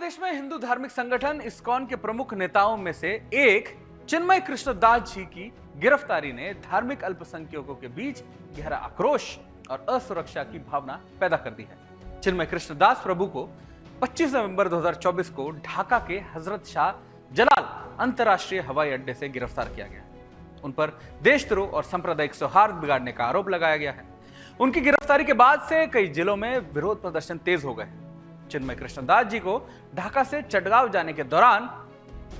बांग्लादेश में हिंदू धार्मिक संगठन इस्कॉन के प्रमुख नेताओं में से एक चिन्मय कृष्णदास जी की गिरफ्तारी ने धार्मिक अल्पसंख्यकों के बीच गहरा आक्रोश और असुरक्षा की भावना पैदा कर दी है। चिन्मय कृष्णदास प्रभु को 25 नवंबर 2024 को ढाका के हजरत शाह जलाल अंतरराष्ट्रीय हवाई अड्डे से गिरफ्तार किया गया। उन पर देशद्रोह और सांप्रदायिक सौहार्द बिगाड़ने का आरोप लगाया गया है। उनकी गिरफ्तारी के बाद से कई जिलों में विरोध प्रदर्शन तेज हो गए। चिन्मय कृष्णदास जी को ढाका से चटगांव जाने के दौरान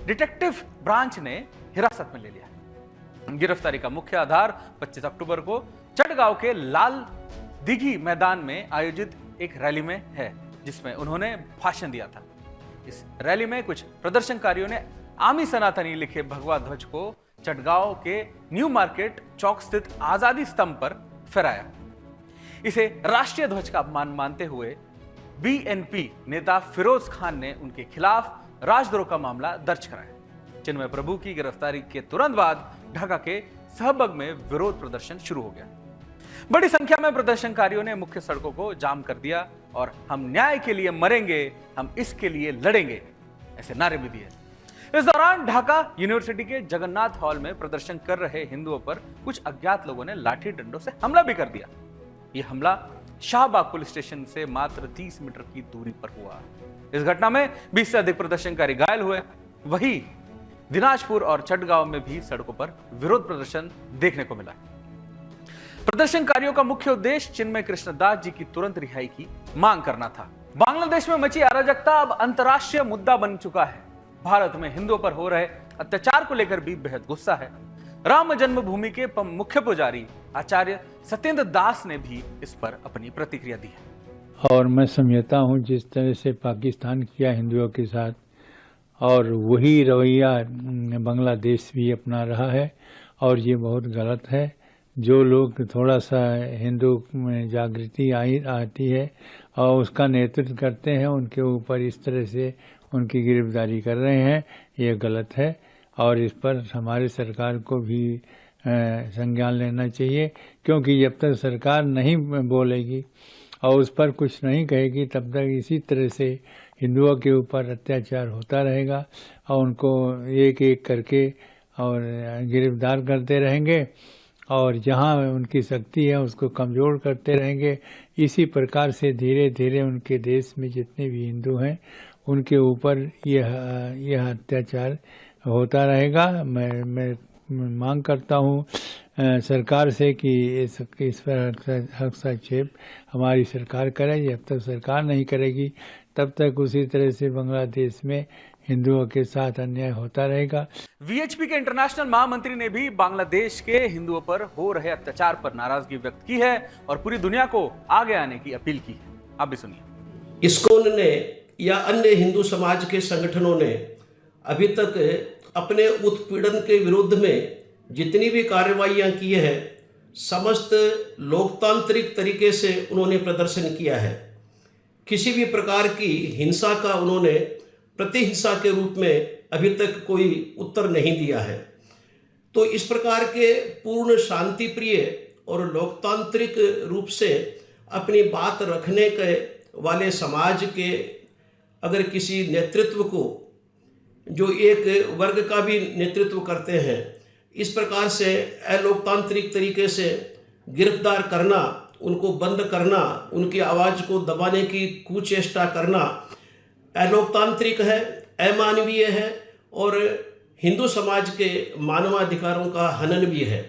डिटेक्टिव ब्रांच ने हिरासत में ले लिया। गिरफ्तारी का मुख्य आधार 25 अक्टूबर को चटगांव के लाल दिघी मैदान में आयोजित एक रैली में है, जिसमें उन्होंने भाषण दिया था। इस रैली में कुछ प्रदर्शनकारियों ने आमी सनातनी लिखे भगवा ध्वज को चटगांव के न्यू मार्केट चौक स्थित आजादी स्तंभ पर फहराया। इसे राष्ट्रीय ध्वज का अपमान मानते हुए बीएनपी नेता फिरोज खान ने उनके खिलाफ राजद्रोह का मामला दर्ज कराया। चिन्मय प्रभु की गिरफ्तारी के तुरंत बाद ढाका के सहबग में विरोध प्रदर्शन शुरू हो गया। बड़ी संख्या में प्रदर्शनकारियों ने मुख्य सड़कों को जाम कर दिया और हम न्याय के लिए मरेंगे, हम इसके लिए लड़ेंगे, ऐसे नारे भी दिए। इस दौरान ढाका यूनिवर्सिटी के जगन्नाथ हॉल में प्रदर्शन कर रहे हिंदुओं पर कुछ अज्ञात लोगों ने लाठी डंडों से हमला भी कर दिया। यह हमला शाहबाग पुलिस स्टेशन से मात्र 30 मीटर की दूरी पर हुआ। इस घटना में 20 से अधिक प्रदर्शनकारी घायल हुए। वहीं दिनाजपुर और चटगांव में भी सड़कों पर विरोध प्रदर्शन देखने को मिला। प्रदर्शनकारियों का मुख्य उद्देश्य चिन्मय कृष्णदास जी की तुरंत रिहाई की मांग करना था। बांग्लादेश में मची अराजकता अब अंतर्राष्ट्रीय मुद्दा बन चुका है। भारत में हिंदुओं पर हो रहे अत्याचार को लेकर भी बेहद गुस्सा है। राम जन्मभूमि के मुख्य पुजारी आचार्य सत्येंद्र दास ने भी इस पर अपनी प्रतिक्रिया दी है। और मैं समझता हूं जिस तरह से पाकिस्तान किया हिंदुओं के साथ, और वही रवैया बांग्लादेश भी अपना रहा है, और ये बहुत गलत है। जो लोग थोड़ा सा हिंदू में जागृति आती है और उसका नेतृत्व करते हैं, उनके ऊपर इस तरह से उनकी गिरफ्तारी कर रहे हैं, ये गलत है। और इस पर हमारी सरकार को भी संज्ञान लेना चाहिए, क्योंकि जब तक सरकार नहीं बोलेगी और उस पर कुछ नहीं कहेगी, तब तक इसी तरह से हिंदुओं के ऊपर अत्याचार होता रहेगा और उनको एक एक करके और गिरफ्तार करते रहेंगे और जहां उनकी शक्ति है उसको कमज़ोर करते रहेंगे। इसी प्रकार से धीरे धीरे उनके देश में जितने भी हिंदू हैं उनके ऊपर यह अत्याचार होता रहेगा। मैं मांग करता हूं सरकार से कि इस पर हस्तक्षेप हमारी सरकार करे। जब तक सरकार नहीं करेगी तब तक उसी तरह से बांग्लादेश में हिंदुओं के साथ अन्याय होता रहेगा। वीएचपी के इंटरनेशनल महामंत्री ने भी बांग्लादेश के हिंदुओं पर हो रहे अत्याचार पर नाराजगी व्यक्त की है और पूरी दुनिया को आगे आने की अपील की है। आप भी सुनिए। इस्कॉन ने या अन्य हिंदू समाज के संगठनों ने अभी तक अपने उत्पीड़न के विरुद्ध में जितनी भी कार्रवाइयाँ की है, समस्त लोकतांत्रिक तरीके से उन्होंने प्रदर्शन किया है। किसी भी प्रकार की हिंसा का उन्होंने प्रतिहिंसा के रूप में अभी तक कोई उत्तर नहीं दिया है। तो इस प्रकार के पूर्ण शांति प्रिय और लोकतांत्रिक रूप से अपनी बात रखने के वाले समाज के अगर किसी नेतृत्व को, जो एक वर्ग का भी नेतृत्व करते हैं, इस प्रकार से अलोकतांत्रिक तरीके से गिरफ्तार करना, उनको बंद करना, उनकी आवाज़ को दबाने की कुचेष्टा करना अलोकतांत्रिक है, अमानवीय है और हिंदू समाज के मानवाधिकारों का हनन भी है।